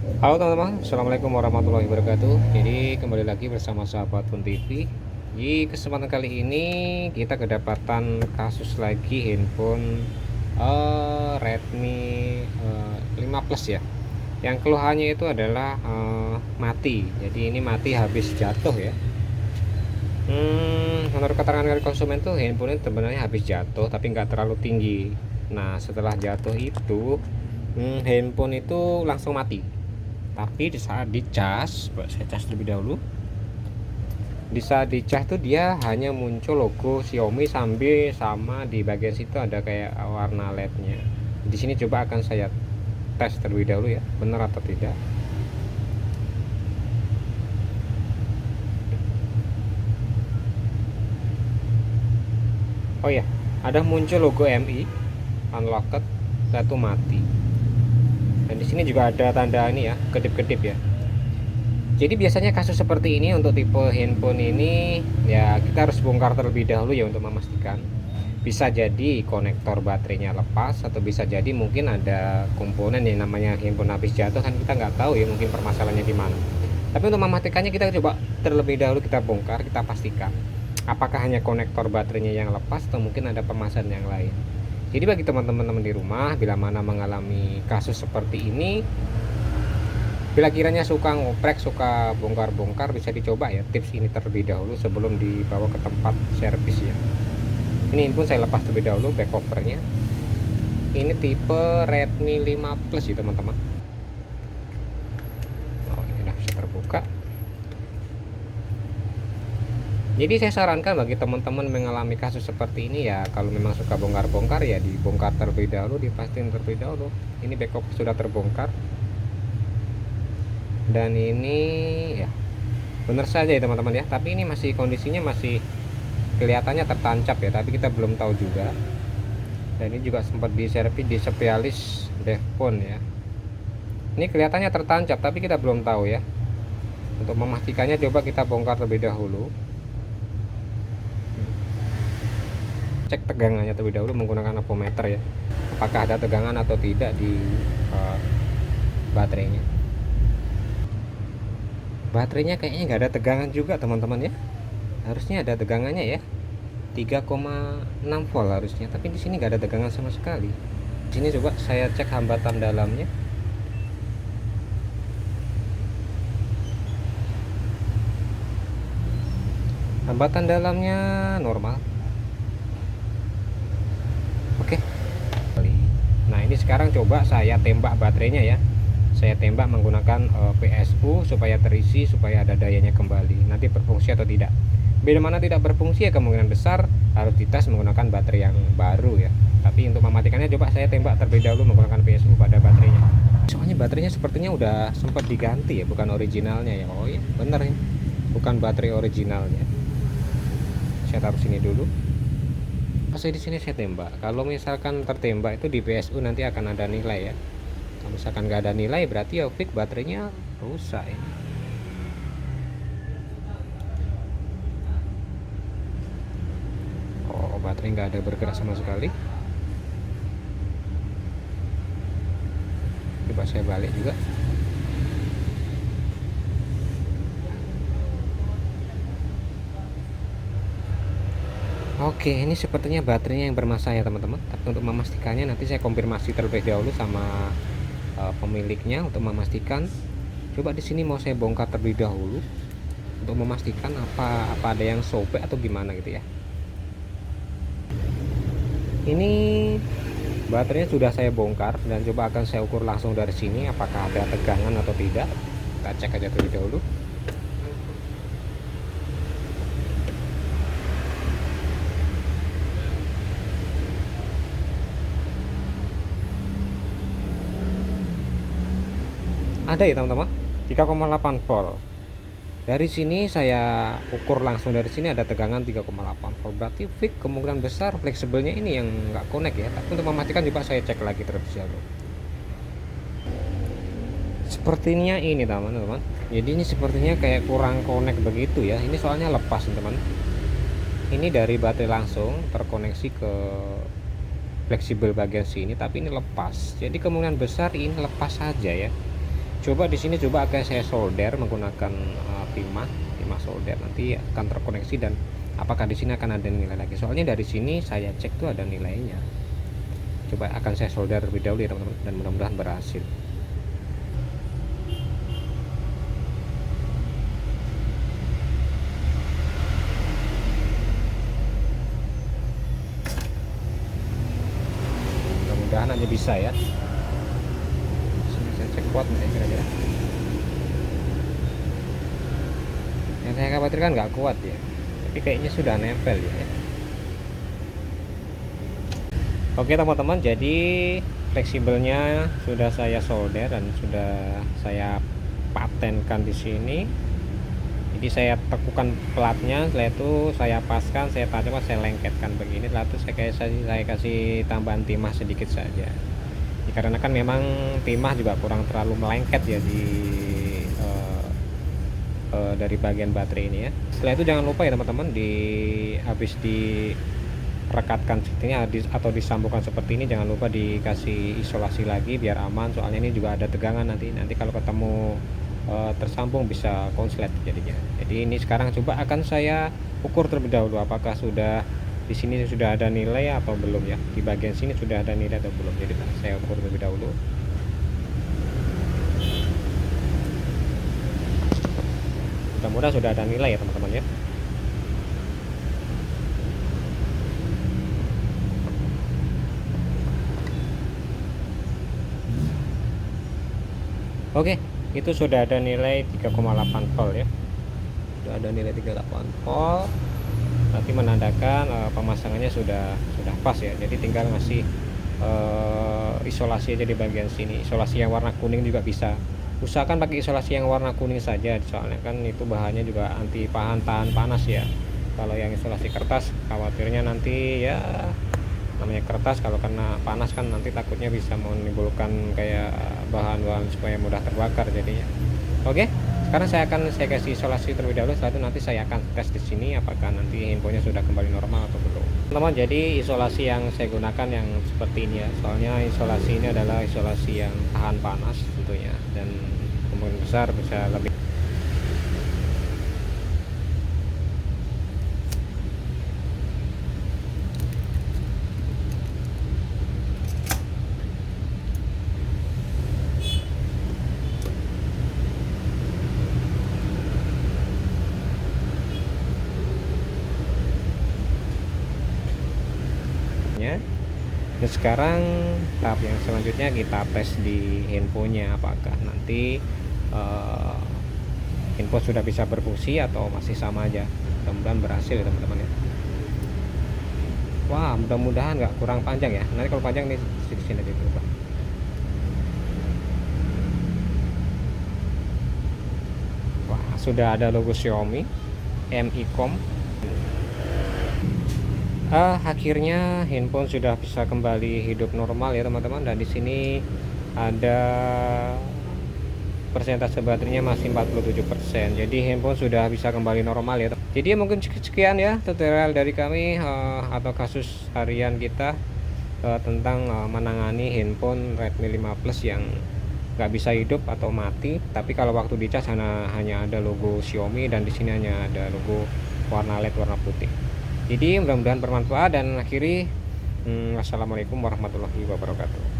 Halo teman-teman, Assalamualaikum warahmatullahi wabarakatuh. Jadi kembali lagi bersama sahabat Pun TV. Di kesempatan kali ini kita kedapatan kasus lagi handphone Redmi 5 Plus ya. Yang keluhannya itu adalah mati. Jadi ini mati habis jatuh ya. Menurut keterangan dari konsumen tuh handphone ini sebenarnya habis jatuh tapi nggak terlalu tinggi. Nah setelah jatuh itu handphone itu langsung mati. Tapi di saat dicas, saya cas terlebih dahulu. Di saat dicas tuh dia hanya muncul logo Xiaomi sambil sama di bagian situ ada kayak warna LED-nya. Di sini coba akan saya tes terlebih dahulu ya, benar atau tidak. Oh ya, ada muncul logo MI unlocked, satu mati. Dan di sini juga ada tanda ini ya, kedip-kedip ya. Jadi biasanya kasus seperti ini untuk tipe handphone ini ya kita harus bongkar terlebih dahulu ya untuk memastikan. Bisa jadi konektor baterainya lepas atau bisa jadi mungkin ada komponen yang namanya handphone habis jatuh, kan kita nggak tahu ya mungkin permasalahannya di mana. Tapi untuk memastikannya kita coba terlebih dahulu kita bongkar, kita pastikan apakah hanya konektor baterainya yang lepas atau mungkin ada permasalahan yang lain. Jadi bagi teman-teman di rumah bila mana mengalami kasus seperti ini, bila kiranya suka ngoprek, suka bongkar-bongkar, bisa dicoba ya tips ini terlebih dahulu sebelum dibawa ke tempat servis ya. Ini pun saya lepas terlebih dahulu back covernya. Ini tipe Redmi 5 Plus ya teman-teman. Oh, ini udah bisa terbuka. Jadi saya sarankan bagi teman-teman mengalami kasus seperti ini ya, kalau memang suka bongkar-bongkar ya dibongkar terlebih dahulu, dipastiin terlebih dahulu. Ini back cover sudah terbongkar. Dan ini ya benar saja ya teman-teman ya, tapi ini masih kondisinya masih kelihatannya tertancap ya, tapi kita belum tahu juga. Dan ini juga sempat diservis di spesialis Devphone ya. Ini kelihatannya tertancap tapi kita belum tahu ya. Untuk memastikannya coba kita bongkar terlebih dahulu. Cek tegangannya terlebih dahulu menggunakan avometer ya, apakah ada tegangan atau tidak di baterainya. Baterainya kayaknya nggak ada tegangan juga teman-teman ya, harusnya ada tegangannya ya, 3,6 volt harusnya, tapi di sini nggak ada tegangan sama sekali. Di sini coba saya cek hambatan dalamnya. Hambatan dalamnya normal. Oke. Nah ini sekarang coba saya tembak baterainya ya. Saya tembak menggunakan PSU supaya terisi, supaya ada dayanya kembali. Nanti berfungsi atau tidak. Bila mana tidak berfungsi ya kemungkinan besar harus dites menggunakan baterai yang baru ya. Tapi untuk mematikannya coba saya tembak terlebih dahulu menggunakan PSU pada baterainya. Soalnya baterainya sepertinya udah sempat diganti ya, bukan originalnya ya. Oh iya, bener ya. Bukan baterai originalnya. Saya taruh sini dulu. Pas di sini saya tembak. Kalau misalkan tertembak itu di PSU nanti akan ada nilai ya. Kalau misalkan nggak ada nilai berarti ya fix baterainya rusak ya. Oh, baterai nggak ada bergerak sama sekali. Coba saya balik juga. Oke, ini sepertinya baterainya yang bermasalah ya teman-teman. Tapi untuk memastikannya nanti saya konfirmasi terlebih dahulu sama pemiliknya untuk memastikan. Coba di sini mau saya bongkar terlebih dahulu untuk memastikan apa ada yang sobek atau gimana gitu ya. Ini baterainya sudah saya bongkar dan coba akan saya ukur langsung dari sini apakah ada tegangan atau tidak. Kita cek aja terlebih dahulu. Ada ya teman-teman, 3,8 volt. Dari sini saya ukur langsung dari sini ada tegangan 3,8 volt. Berarti fix kemungkinan besar fleksibelnya ini yang nggak connect ya. Tapi untuk memastikan juga saya cek lagi terlebih dahulu. Sepertinya ini teman-teman. Jadi ini sepertinya kayak kurang connect begitu ya. Ini soalnya lepas teman. Ini dari baterai langsung terkoneksi ke fleksibel bagian sini, tapi ini lepas. Jadi kemungkinan besar ini lepas saja ya. Coba di sini coba akan saya solder menggunakan timah solder, nanti akan terkoneksi dan apakah di sini akan ada nilai lagi. Soalnya dari sini saya cek tuh ada nilainya. Coba akan saya solder terlebih dahulu ya teman-teman, dan mudah-mudahan berhasil. Mudah-mudahan aja bisa ya. Sini saya cek kuat nih kira-kira. Yang saya khawatirkan nggak kuat ya, tapi kayaknya sudah nempel ya. Oke teman-teman, jadi fleksibelnya sudah saya solder dan sudah saya patenkan di sini. Jadi saya tekukan platnya, setelah itu saya paskan, saya tajamkan, saya lengketkan begini. Setelah itu saya kasih tambahan timah sedikit saja. Karena kan memang timah juga kurang terlalu melengket ya dari bagian baterai ini ya. Setelah itu jangan lupa ya teman-teman, habis rekatkan sepertinya atau disambungkan seperti ini, jangan lupa dikasih isolasi lagi biar aman, soalnya ini juga ada tegangan nanti kalau ketemu tersambung bisa konslet jadinya. Jadi ini sekarang coba akan saya ukur terlebih dahulu apakah sudah di sini sudah ada nilai atau belum ya, di bagian sini sudah ada nilai atau belum. Jadi saya ukur terlebih dahulu. Mudah-mudahan sudah ada nilai ya teman-teman ya. Oke, itu sudah ada nilai 3,8 volt ya. Sudah ada nilai 38 volt. Berarti menandakan pemasangannya sudah pas ya. Jadi tinggal ngasih isolasi aja di bagian sini. Isolasi yang warna kuning juga bisa. Usahakan pakai isolasi yang warna kuning saja, soalnya kan itu bahannya juga anti tahan panas ya. Kalau yang isolasi kertas khawatirnya nanti ya, namanya kertas kalau kena panas kan nanti takutnya bisa menimbulkan kayak bahan-bahan supaya mudah terbakar jadinya. Oke, sekarang saya kasih isolasi terlebih dahulu. Setelah itu nanti saya akan tes di sini apakah nanti infonya sudah kembali normal atau belum. Teman-teman, jadi isolasi yang saya gunakan yang seperti ini ya, soalnya isolasi ini adalah isolasi yang tahan panas tentunya, dan kemungkinan besar bisa lebih. Dan sekarang tahap yang selanjutnya kita tes di handphonenya, apakah nanti handphone sudah bisa berfungsi atau masih sama aja. Mudah-mudahan berhasil ya teman-teman ya. Wah, mudah-mudahan nggak kurang panjang ya. Nanti kalau panjang nih sini aja coba. Wah, sudah ada logo Xiaomi MICOM. Akhirnya handphone sudah bisa kembali hidup normal ya teman-teman, dan di sini ada persentase baterainya masih 47%. Jadi handphone sudah bisa kembali normal ya. Jadi mungkin sekian ya tutorial dari kami atau kasus harian kita tentang menangani handphone Redmi 5 Plus yang nggak bisa hidup atau mati, tapi kalau waktu dicas hanya ada logo Xiaomi dan di sini hanya ada logo warna LED warna putih. Jadi mudah-mudahan bermanfaat, dan akhiri wassalamualaikum warahmatullahi wabarakatuh.